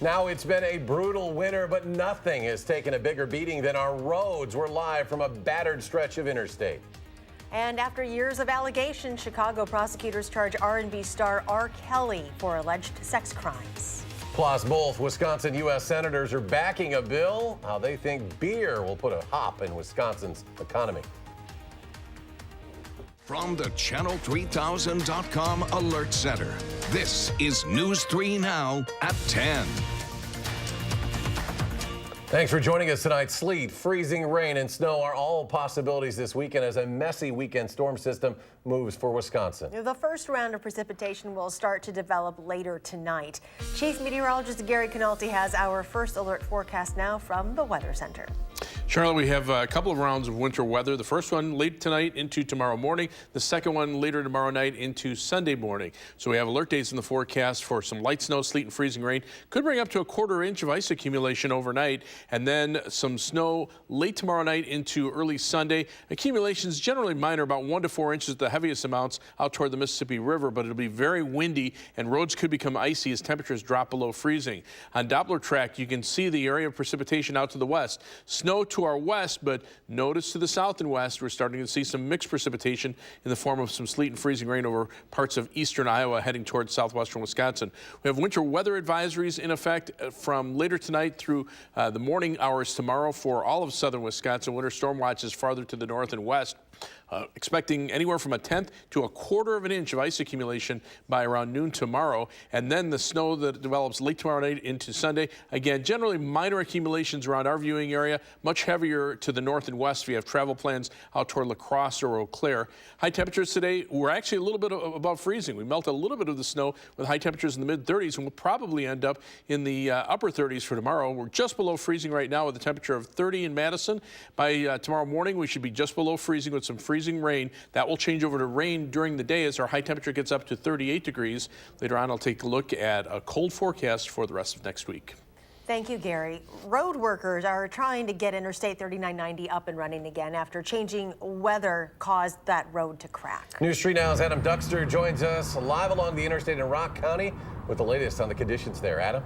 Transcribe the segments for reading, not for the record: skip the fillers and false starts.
Now, it's been a brutal winter, but nothing has taken a bigger beating than our roads. We're live from a battered stretch of interstate. And after years of allegations, Chicago prosecutors charge R&B star R. Kelly for alleged sex crimes. Plus, both Wisconsin U.S. senators are backing a bill, how they think beer will put a hop in Wisconsin's economy. From the Channel3000.com Alert Center, this is News 3 Now at 10. Thanks for joining us tonight. Sleet, freezing rain, and snow are all possibilities this weekend as a messy weekend storm system moves for Wisconsin. The first round of precipitation will start to develop later tonight. Chief Meteorologist Gary Canalti has our first alert forecast now from the Weather Center. Charlotte, we have a couple of rounds of winter weather. The first one late tonight into tomorrow morning. The second one later tomorrow night into Sunday morning. So we have alert days in the forecast for some light snow, sleet, and freezing rain. Could bring up to a quarter inch of ice accumulation overnight. And then some snow late tomorrow night into early Sunday. Accumulations generally minor, about 1 to 4 inches, the heaviest amounts out toward the Mississippi River. But it'll be very windy and roads could become icy as temperatures drop below freezing. On Doppler track, you can see the area of precipitation out to the west. Snow to our west, but notice to the south and west, we're starting to see some mixed precipitation in the form of some sleet and freezing rain over parts of eastern Iowa heading towards southwestern Wisconsin. We have winter weather advisories in effect from later tonight through the morning hours tomorrow for all of southern Wisconsin. Winter storm watches farther to the north and west. Expecting anywhere from 1/10 to 1/4 of an inch of ice accumulation by around noon tomorrow. And then the snow that develops late tomorrow night into Sunday. Again, generally minor accumulations around our viewing area, much heavier to the north and west if you have travel plans out toward La Crosse or Eau Claire. High temperatures today, we're actually a little bit above freezing. We melted a little bit of the snow with high temperatures in the mid-30s, and we'll probably end up in the upper 30s for tomorrow. We're just below freezing right now with a temperature of 30 in Madison. By tomorrow morning, we should be just below freezing with some freezing rain. That will change over to rain during the day as our high temperature gets up to 38 degrees. Later on, I'll take a look at a cold forecast for the rest of next week. Thank you, Gary. Road workers are trying to get Interstate 3990 up and running again after changing weather caused that road to crack. News 3 Now's Adam Duxter joins us live along the interstate in Rock County with the latest on the conditions there. Adam?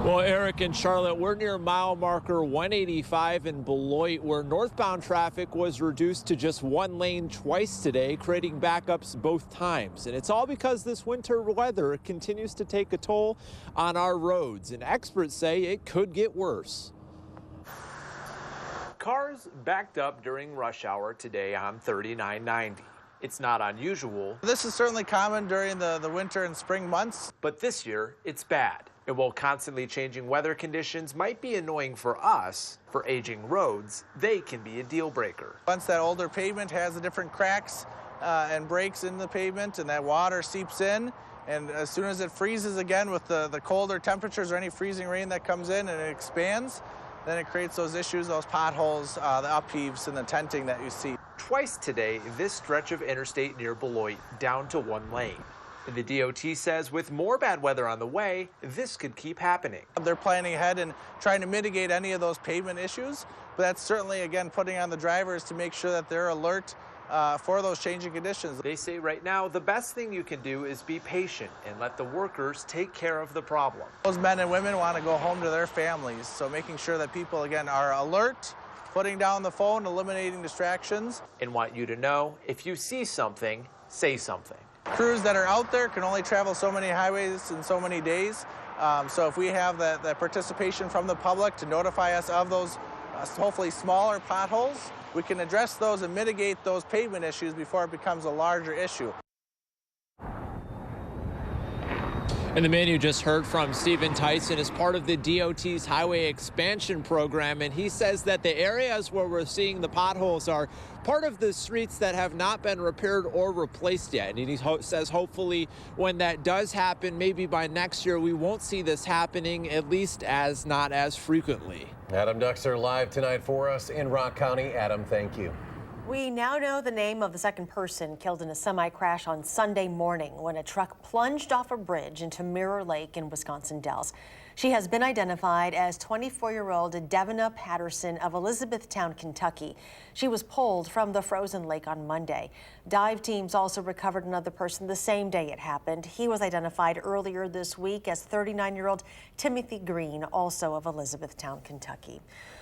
Well, Eric and Charlotte, we're near mile marker 185 in Beloit, where northbound traffic was reduced to just one lane twice today, creating backups both times. And it's all because this winter weather continues to take a toll on our roads, and experts say it could get worse. Cars backed up during rush hour today on 3990. It's not unusual. This is certainly common during the winter and spring months. But this year, it's bad. And while constantly changing weather conditions might be annoying for us, for aging roads, they can be a deal breaker. Once that older pavement has the different cracks and breaks in the pavement and that water seeps in, and as soon as it freezes again with the colder temperatures or any freezing rain that comes in and it expands, then it creates those issues, those potholes, the upheaves and the tenting that you see. Twice today, this stretch of interstate near Beloit down to one lane. The DOT says with more bad weather on the way, this could keep happening. They're planning ahead and trying to mitigate any of those pavement issues, but that's certainly, again, putting on the drivers to make sure that they're alert for those changing conditions. They say right now the best thing you can do is be patient and let the workers take care of the problem. Those men and women want to go home to their families, so making sure that people, again, are alert, putting down the phone, eliminating distractions. And want you to know, if you see something, say something. Crews that are out there can only travel so many highways in so many days. So if we have that participation from the public to notify us of those hopefully smaller potholes, we can address those and mitigate those pavement issues before it becomes a larger issue. And the man you just heard from, Stephen Tyson, is part of the DOT's highway expansion program, and he says that the areas where we're seeing the potholes are part of the streets that have not been repaired or replaced yet. And he says hopefully when that does happen, maybe by next year, we won't see this happening, at least not as frequently. Adam Duxter live tonight for us in Rock County. Adam, thank you. We now know the name of the second person killed in a semi-crash on Sunday morning when a truck plunged off a bridge into Mirror Lake in Wisconsin Dells. She has been identified as 24-year-old Devina Patterson of Elizabethtown, Kentucky. She was pulled from the frozen lake on Monday. Dive teams also recovered another person the same day it happened. He was identified earlier this week as 39-year-old Timothy Green, also of Elizabethtown, Kentucky.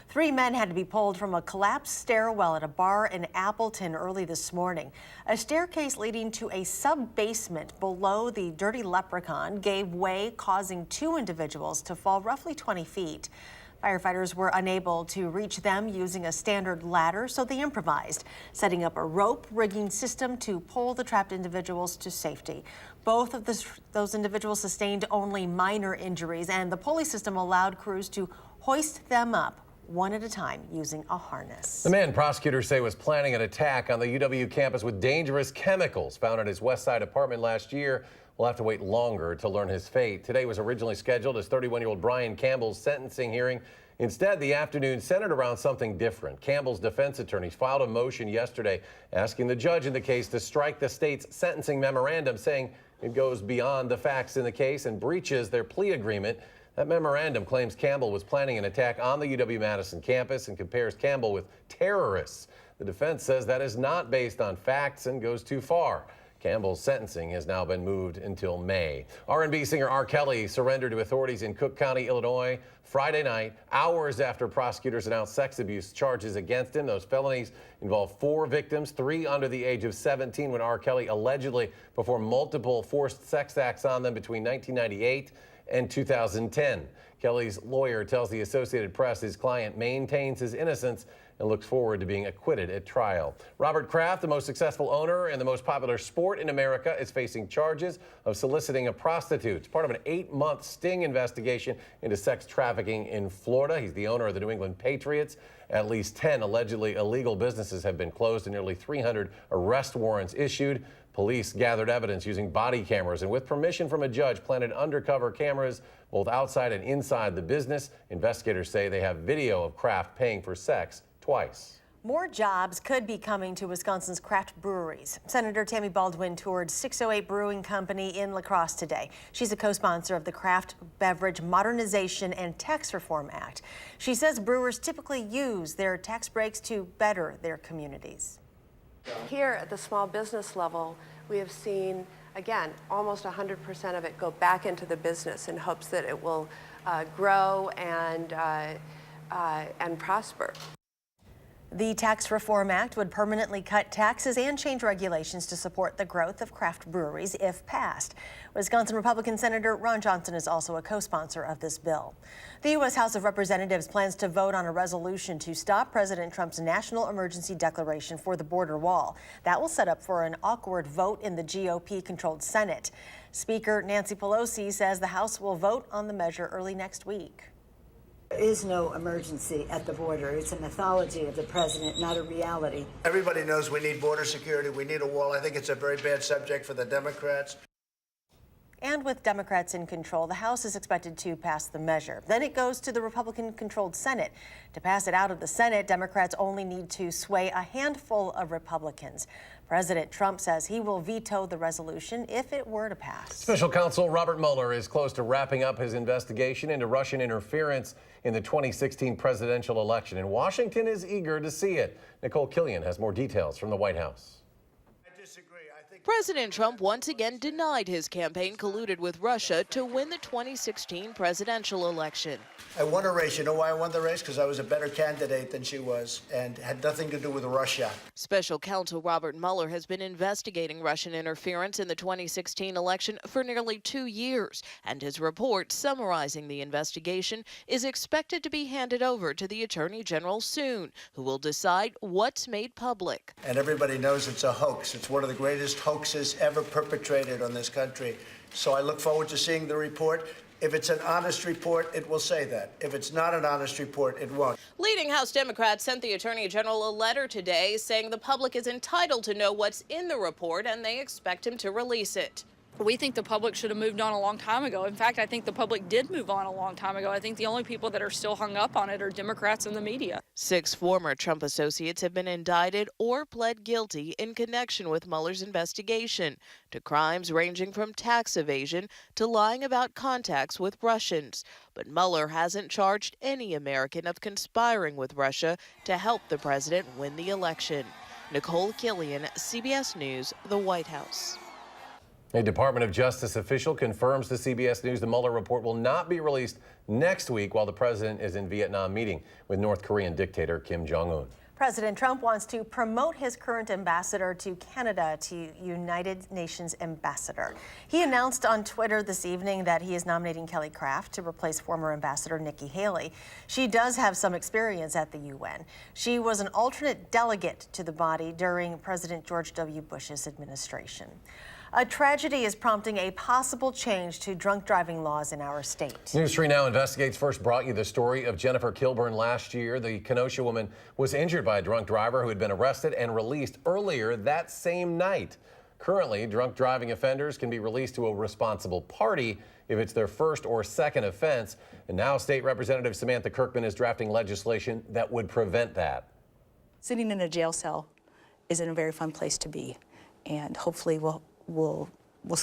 3 men had to be pulled from a collapsed stairwell at a bar in Appleton early this morning. A staircase leading to a sub-basement below the Dirty Leprechaun gave way, causing 2 individuals to fall roughly 20 feet. Firefighters were unable to reach them using a standard ladder, so they improvised, setting up a rope rigging system to pull the trapped individuals to safety. Both of those individuals sustained only minor injuries, and the pulley system allowed crews to hoist them up one at a time using a harness. The man prosecutors say was planning an attack on the UW campus with dangerous chemicals found at his West Side apartment last year will have to wait longer to learn his fate. Today was originally scheduled as 31-year-old Brian Campbell's sentencing hearing. Instead, the afternoon centered around something different. Campbell's defense attorneys filed a motion yesterday asking the judge in the case to strike the state's sentencing memorandum, saying it goes beyond the facts in the case and breaches their plea agreement. That memorandum claims Campbell was planning an attack on the UW-Madison campus and compares Campbell with terrorists. The defense says that is not based on facts and goes too far. Campbell's sentencing has now been moved until May. R&B singer R. Kelly surrendered to authorities in Cook County, Illinois, Friday night, hours after prosecutors announced sex abuse charges against him. Those felonies involve 4 victims, 3 under the age of 17, when R. Kelly allegedly performed multiple forced sex acts on them between 1998 and 2010. Kelly's lawyer tells the Associated Press his client maintains his innocence and looks forward to being acquitted at trial. Robert Kraft, the most successful owner and the most popular sport in America, is facing charges of soliciting a prostitute. It's part of an 8-month sting investigation into sex trafficking in Florida. He's the owner of the New England Patriots. At least 10 allegedly illegal businesses have been closed and nearly 300 arrest warrants issued. Police gathered evidence using body cameras and, with permission from a judge, planted undercover cameras both outside and inside the business. Investigators say they have video of Kraft paying for sex twice. More jobs could be coming to Wisconsin's craft breweries. Senator Tammy Baldwin toured 608 Brewing Company in La Crosse today. She's a co-sponsor of the Craft Beverage Modernization and Tax Reform Act. She says brewers typically use their tax breaks to better their communities. Here at the small business level, we have seen, again, almost 100% of it go back into the business in hopes that it will grow and prosper. The Tax Reform Act would permanently cut taxes and change regulations to support the growth of craft breweries if passed. Wisconsin Republican Senator Ron Johnson is also a co-sponsor of this bill. The U.S. House of Representatives plans to vote on a resolution to stop President Trump's national emergency declaration for the border wall. That will set up for an awkward vote in the GOP-controlled Senate. Speaker Nancy Pelosi says the House will vote on the measure early next week. There is no emergency at the border. It's a mythology of the president, not a reality. Everybody knows we need border security. We need a wall. I think it's a very bad subject for the Democrats. And with Democrats in control, the House is expected to pass the measure. Then it goes to the Republican-controlled Senate. To pass it out of the Senate, Democrats only need to sway a handful of Republicans. President Trump says he will veto the resolution if it were to pass. Special counsel Robert Mueller is close to wrapping up his investigation into Russian interference in the 2016 presidential election, and Washington is eager to see it. Nicole Killian has more details from the White House. President Trump once again denied his campaign colluded with Russia to win the 2016 presidential election. I won a race. You know why I won the race? Because I was a better candidate than she was and had nothing to do with Russia. Special counsel Robert Mueller has been investigating Russian interference in the 2016 election for nearly 2 years, and his report summarizing the investigation is expected to be handed over to the Attorney General soon, who will decide what's made public. And everybody knows it's a hoax. It's one of the greatest hoaxes ever perpetrated on this country. So I look forward to seeing the report. If it's an honest report, it will say that. If it's not an honest report, it won't. Leading House Democrats sent the Attorney General a letter today saying the public is entitled to know what's in the report and they expect him to release it. We think the public should have moved on a long time ago. In fact, I think the public did move on a long time ago. I think the only people that are still hung up on it are Democrats and the media. 6 former Trump associates have been indicted or pled guilty in connection with Mueller's investigation to crimes ranging from tax evasion to lying about contacts with Russians. But Mueller hasn't charged any American of conspiring with Russia to help the president win the election. Nicole Killian, CBS News, the White House. A Department of Justice official confirms to CBS News the Mueller report will not be released next week while the president is in Vietnam meeting with North Korean dictator Kim Jong-un. President Trump wants to promote his current ambassador to Canada to United Nations ambassador. He announced on Twitter this evening that he is nominating Kelly Craft to replace former ambassador Nikki Haley. She does have some experience at the UN. She was an alternate delegate to the body during President George W. Bush's administration. A tragedy is prompting a possible change to drunk driving laws in our state. News 3 Now Investigates first brought you the story of Jennifer Kilburn last year. The Kenosha woman was injured by a drunk driver who had been arrested and released earlier that same night. Currently, drunk driving offenders can be released to a responsible party if it's their first or second offense. And now State Representative Samantha Kirkman is drafting legislation that would prevent that. Sitting in a jail cell isn't a very fun place to be, and hopefully we'll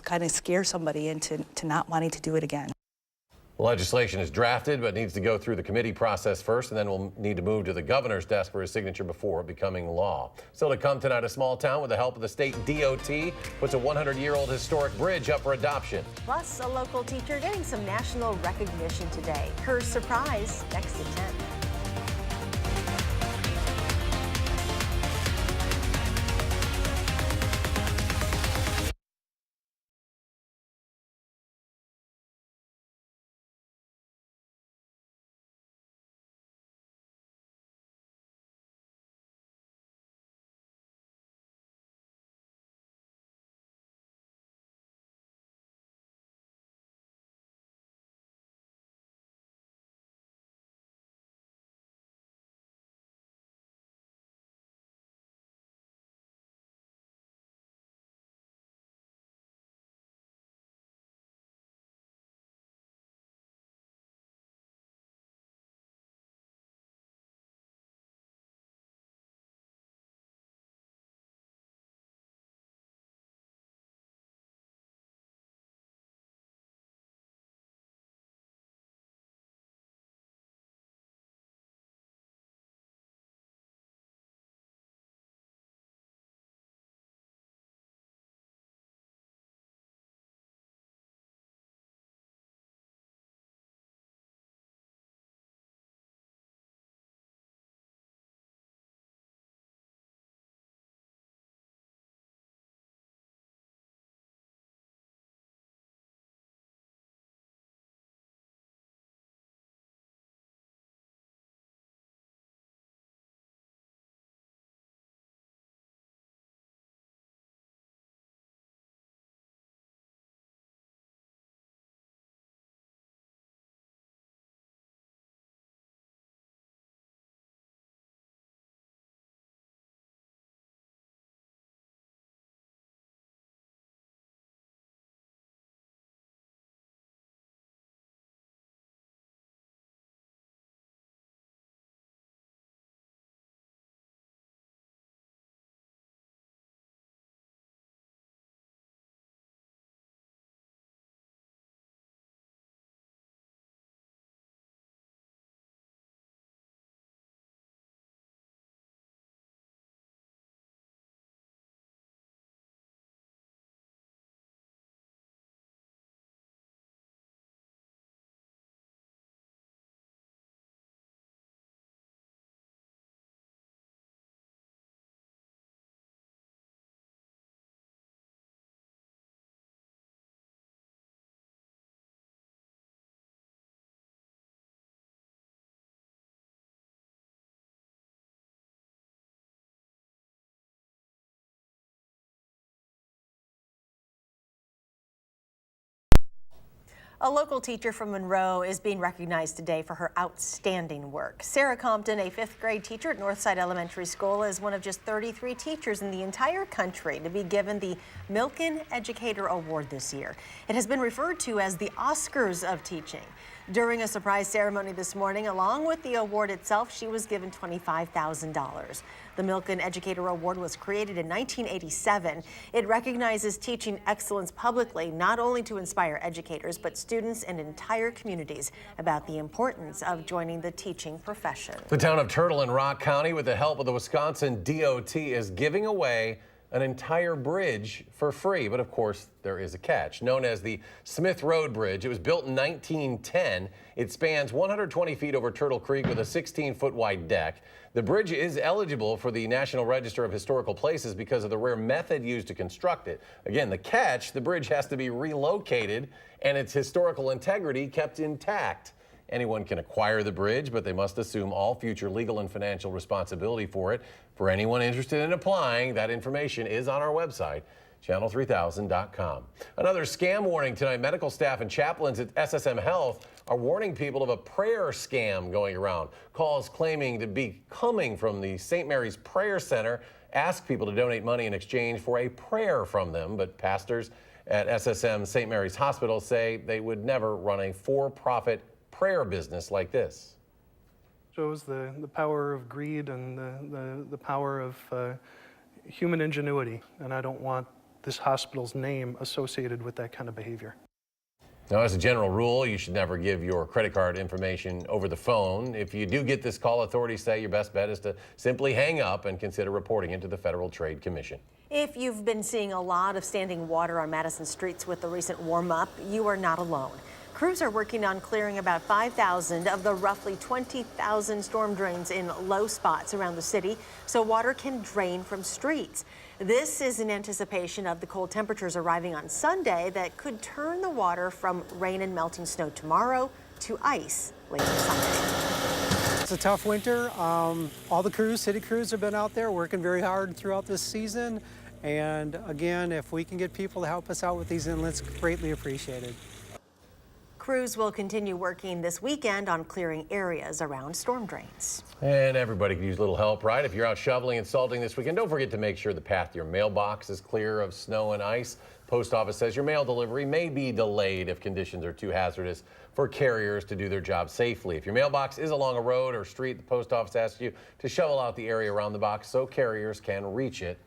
kind of scare somebody into not wanting to do it again. Legislation is drafted but needs to go through the committee process first, and then we'll need to move to the governor's desk for his signature before becoming law. Still to come tonight, a small town with the help of the state DOT puts a 100-year-old historic bridge up for adoption. Plus, a local teacher getting some national recognition today. Her surprise next at 10. A local teacher from Monroe is being recognized today for her outstanding work. Sarah Compton, a 5th grade teacher at Northside Elementary School, is one of just 33 teachers in the entire country to be given the Milken Educator Award this year. It has been referred to as the Oscars of teaching. During a surprise ceremony this morning, along with the award itself, she was given $25,000. The Milken Educator Award was created in 1987. It recognizes teaching excellence publicly, not only to inspire educators, but students and entire communities about the importance of joining the teaching profession. The town of Turtle in Rock County, with the help of the Wisconsin DOT, is giving away an entire bridge for free. But of course, there is a catch. Known as the Smith Road Bridge, it was built in 1910. It spans 120 feet over Turtle Creek with a 16-foot wide deck. The bridge is eligible for the National Register of Historical Places because of the rare method used to construct it. Again, the catch, the bridge has to be relocated and its historical integrity kept intact. Anyone can acquire the bridge, but they must assume all future legal and financial responsibility for it. For anyone interested in applying, that information is on our website, channel3000.com. Another scam warning tonight. Medical staff and chaplains at SSM Health are warning people of a prayer scam going around. Calls claiming to be coming from the St. Mary's Prayer Center ask people to donate money in exchange for a prayer from them, but pastors at SSM St. Mary's Hospital say they would never run a for-profit prayer business like this. Shows the power of greed and the power of human ingenuity, and I don't want this hospital's name associated with that kind of behavior. Now, as a general rule, you should never give your credit card information over the phone. If you do get this call, authorities say your best bet is to simply hang up and consider reporting it to the Federal Trade Commission. If you've been seeing a lot of standing water on Madison streets with the recent warm-up, you are not alone. Crews are working on clearing about 5,000 of the roughly 20,000 storm drains in low spots around the city so water can drain from streets. This is in anticipation of the cold temperatures arriving on Sunday that could turn the water from rain and melting snow tomorrow to ice later Sunday. It's a tough winter. All the crews, city crews, have been out there working very hard throughout this season. And again, if we can get people to help us out with these inlets, greatly appreciated. Crews will continue working this weekend on clearing areas around storm drains. And everybody can use a little help, right? If you're out shoveling and salting this weekend, don't forget to make sure the path to your mailbox is clear of snow and ice. Post office says your mail delivery may be delayed if conditions are too hazardous for carriers to do their job safely. If your mailbox is along a road or street, the post office asks you to shovel out the area around the box so carriers can reach it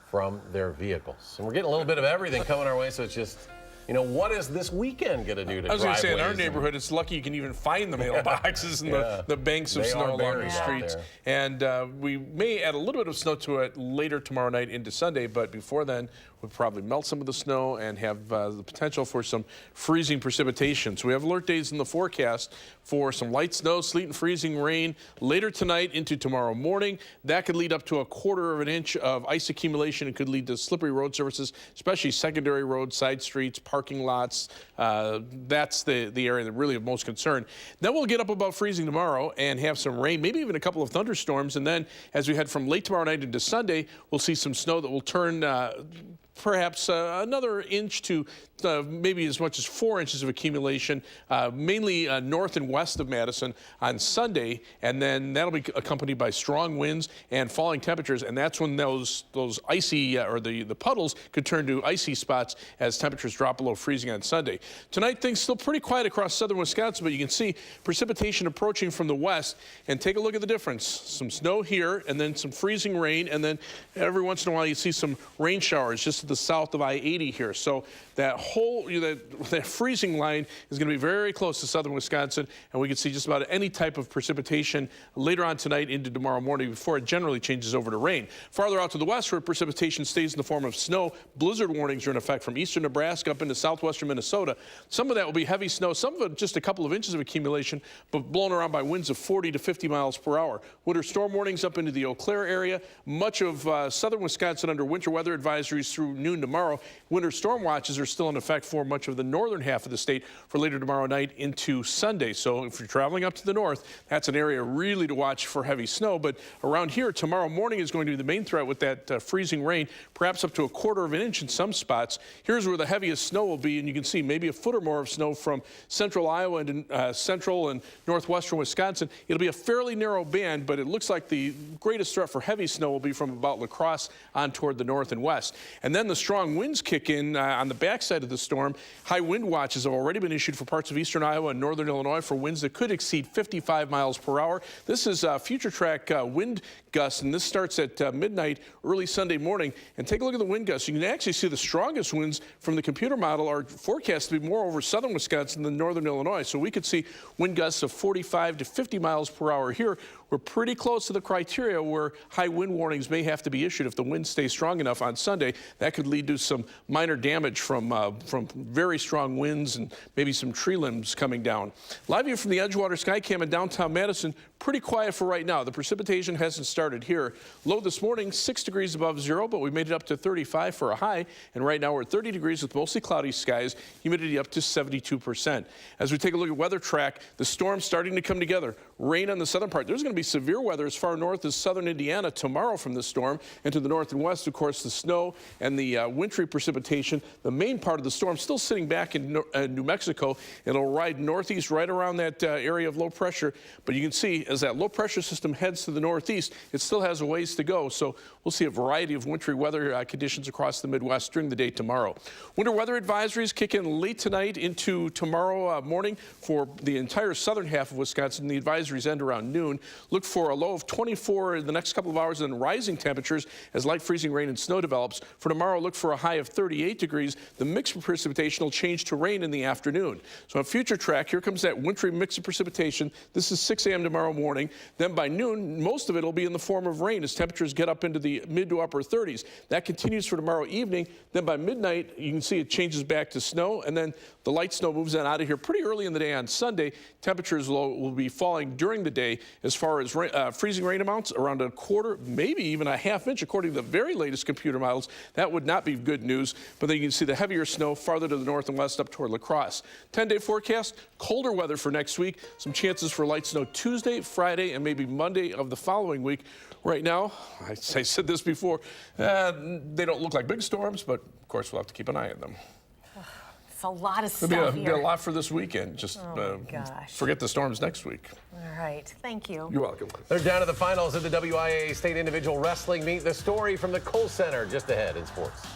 from their vehicles. And we're getting a little bit of everything coming our way, so it's just, you know, what is this weekend going to do to I was going to say, in our driveways neighborhood, it's lucky you can even find the mailboxes and the banks of snow along the streets. And we may add a little bit of snow to it later tomorrow night into Sunday, but before then, we'll probably melt some of the snow and have the potential for some freezing precipitation. So we have alert days in the forecast for some light snow, sleet, and freezing rain later tonight into tomorrow morning. That could lead up to 1/4 of an inch of ice accumulation. It could lead to slippery road surfaces, especially secondary roads, side streets, parking lots. That's the area that really of most concern. Then we'll get up above freezing tomorrow and have some rain, maybe even a couple of thunderstorms. And then as we head from late tomorrow night into Sunday, we'll see some snow that will turn perhaps another inch to maybe as much as 4 inches of accumulation, mainly north and west of Madison on Sunday, and then that'll be accompanied by strong winds and falling temperatures, and that's when those icy or the puddles could turn to icy spots as temperatures drop below freezing on Sunday. Tonight, things still pretty quiet across southern Wisconsin, but you can see precipitation approaching from the west, and take a look at the difference. Some snow here, and then some freezing rain, and then every once in a while you see some rain showers just to the south of I-80 here. So that whole that freezing line is going to be very close to southern Wisconsin, and we can see just about any type of precipitation later on tonight into tomorrow morning before it generally changes over to rain. Farther out to the west, where precipitation stays in the form of snow, blizzard warnings are in effect from eastern Nebraska up into southwestern Minnesota. Some of that will be heavy snow, some of it just a couple of inches of accumulation, but blown around by winds of 40 to 50 miles per hour. Winter storm warnings up into the Eau Claire area. Much of southern Wisconsin under winter weather advisories through through noon tomorrow. Winter storm watches are still in effect for much of the northern half of the state for later tomorrow night into Sunday. So if you're traveling up to the north, that's an area really to watch for heavy snow. But around here, tomorrow morning is going to be the main threat with that freezing rain, perhaps up to 1/4 of an inch in some spots. Here's where the heaviest snow will be, and you can see maybe a foot or more of snow from central Iowa and central and northwestern Wisconsin. It'll be a fairly narrow band, but it looks like the greatest threat for heavy snow will be from about La Crosse on toward the north and west. And then the strong winds kick in on the backside of the storm. High wind watches have already been issued for parts of eastern Iowa and northern Illinois for winds that could exceed 55 miles per hour. This is future track wind gusts, and this starts at midnight early Sunday morning. And take a look at the wind gusts. You can actually see the strongest winds from the computer model are forecast to be more over southern Wisconsin than northern Illinois. So we could see wind gusts of 45 to 50 miles per hour here. We're pretty close to the criteria where high wind warnings may have to be issued if the wind stays strong enough on Sunday. That could lead to some minor damage from very strong winds and maybe some tree limbs coming down. Live view from the Edgewater Skycam in downtown Madison. Pretty quiet for right now. The precipitation hasn't started here. Low this morning, 6 degrees above zero, but we made it up to 35 for a high. And right now we're at 30 degrees with mostly cloudy skies, humidity up to 72%. As we take a look at weather track, the storm's starting to come together. Rain on the southern part. There's going to be severe weather as far north as southern Indiana tomorrow from the storm. And to the north and west, of course, the snow and the wintry precipitation. The main part of the storm still sitting back in New Mexico. It'll ride northeast right around that area of low pressure. But you can see as that low pressure system heads to the northeast, it still has a ways to go. So we'll see a variety of wintry weather conditions across the Midwest during the day tomorrow. Winter weather advisories kick in late tonight into tomorrow morning for the entire southern half of Wisconsin. The advisories end around noon. Look for a low of 24 in the next couple of hours and then rising temperatures as light freezing rain and snow develops. For tomorrow, look for a high of 38 degrees. The mix of precipitation will change to rain in the afternoon. So on future track, here comes that wintry mix of precipitation. This is 6 a.m. tomorrow morning. Then by noon, most of it will be in the form of rain as temperatures get up into the mid to upper 30s. That continues for tomorrow evening. Then by midnight, you can see it changes back to snow, and then the light snow moves on out of here pretty early in the day on Sunday. Temperatures will be falling during the day. As far as freezing rain amounts, around 1/4, maybe even a ½ inch, according to the very latest computer models. That would not be good news. But then you can see the heavier snow farther to the north and west up toward La Crosse. 10-day forecast, colder weather for next week. Some chances for light snow Tuesday, Friday, and maybe Monday of the following week. Right now, I said this before, they don't look like big storms, but of course we'll have to keep an eye on them. It's a lot of stuff There'll here. be a lot for this weekend. Just forget the storms next week. All right. Thank you. You're welcome. They're down to the finals of the WIAA State Individual Wrestling Meet. The story from the Kohl Center just ahead in sports.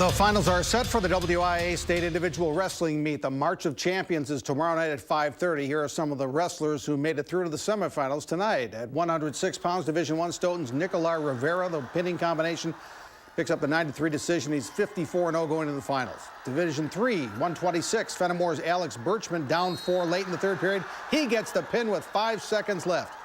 The finals are set for the WIA State Individual Wrestling Meet. The March of Champions is tomorrow night at 5:30. Here are some of the wrestlers who made it through to the semifinals tonight. At 106 pounds, Division I, Stoughton's Nicolai Rivera, the pinning combination, picks up the 9-3 decision. He's 54-0 going into the finals. Division III, 126, Fenimore's Alex Birchman down 4 late in the third period. He gets the pin with 5 seconds left.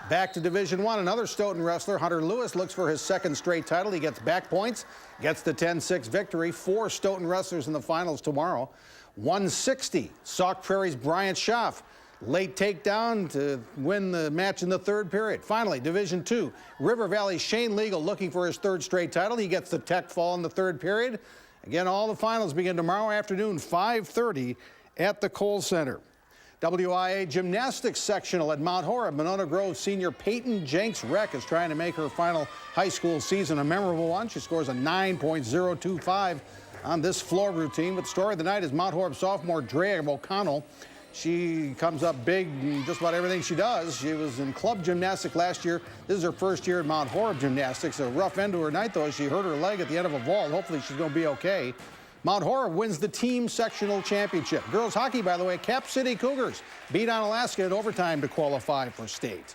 Back to Division I, another Stoughton wrestler, Hunter Lewis, looks for his second straight title. He gets back points, gets the 10-6 victory. 4 Stoughton wrestlers in the finals tomorrow. 160, Sauk Prairie's Bryant Schaff, late takedown to win the match in the third period. Finally, Division II, River Valley's Shane Legal looking for his 3rd straight title. He gets the tech fall in the third period. Again, all the finals begin tomorrow afternoon, 5:30 at the Kohl Center. WIA Gymnastics Sectional at Mount Horeb. Monona Grove senior Peyton Jenks-Reck is trying to make her final high school season a memorable one. She scores a 9.025 on this floor routine. But the story of the night is Mount Horeb sophomore Drea O'Connell. She comes up big in just about everything she does. She was in club gymnastics last year. This is her first year at Mount Horeb Gymnastics. A rough end to her night, though, as she hurt her leg at the end of a vault. Hopefully she's going to be okay. Mount Horeb wins the team sectional championship. Girls hockey, by the way, Cap City Cougars beat on Alaska in overtime to qualify for state.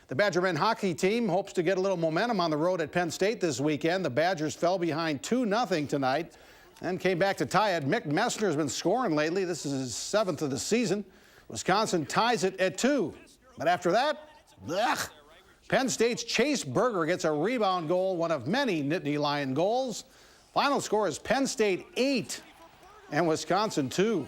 The Badger men hockey team hopes to get a little momentum on the road at Penn State this weekend. The Badgers fell behind 2-0 tonight and came back to tie it. Mick Messner has been scoring lately. This is his 7th of the season. Wisconsin ties it at 2. But after that, Penn State's Chase Berger gets a rebound goal, one of many Nittany Lion goals. Final score is Penn State 8 and Wisconsin 2.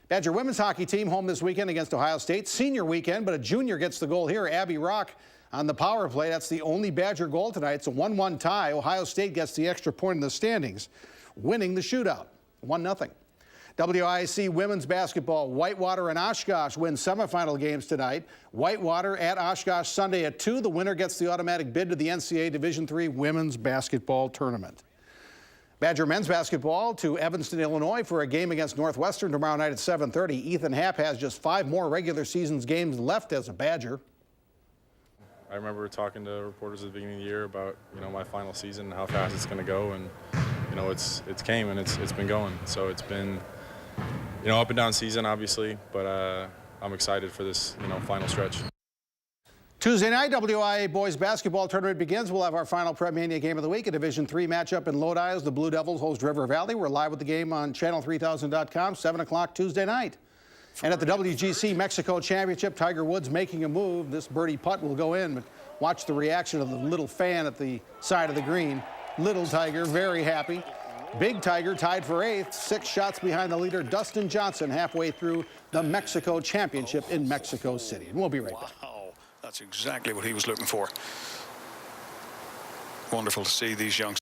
Badger women's hockey team home this weekend against Ohio State. Senior weekend, but a junior gets the goal here. Abby Rock on the power play. That's the only Badger goal tonight. It's a 1-1 tie. Ohio State gets the extra point in the standings, winning the shootout, 1-0. WIC women's basketball, Whitewater and Oshkosh win semifinal games tonight. Whitewater at Oshkosh Sunday at 2. The winner gets the automatic bid to the NCAA Division III women's basketball tournament. Badger men's basketball to Evanston, Illinois for a game against Northwestern tomorrow night at 7:30. Ethan Happ has just 5 more regular season games left as a Badger. I remember talking to reporters at the beginning of the year about, my final season and how fast it's going to go, and it's came and it's been going. So it's been up and down season obviously, but I'm excited for this final stretch. Tuesday night, WIA boys basketball tournament begins. We'll have our final Prep Mania game of the week, a Division III matchup in Lodi as the Blue Devils host River Valley. We're live with the game on channel3000.com, 7 o'clock Tuesday night. And at the WGC Mexico Championship, Tiger Woods making a move. This birdie putt will go in, but watch the reaction of the little fan at the side of the green. Little Tiger, very happy. Big Tiger tied for 8th, 6 shots behind the leader, Dustin Johnson, halfway through the Mexico Championship in Mexico City. And we'll be right back. That's exactly what he was looking for. Wonderful to see these youngsters.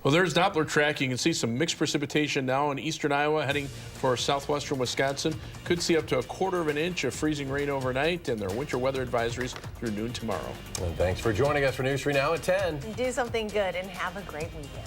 Well, there's Doppler tracking. You can see some mixed precipitation now in eastern Iowa heading for southwestern Wisconsin. Could see up to 1/4 inch of freezing rain overnight, and their winter weather advisories through noon tomorrow. And thanks for joining us for News 3 Now at 10. Do something good and have a great weekend.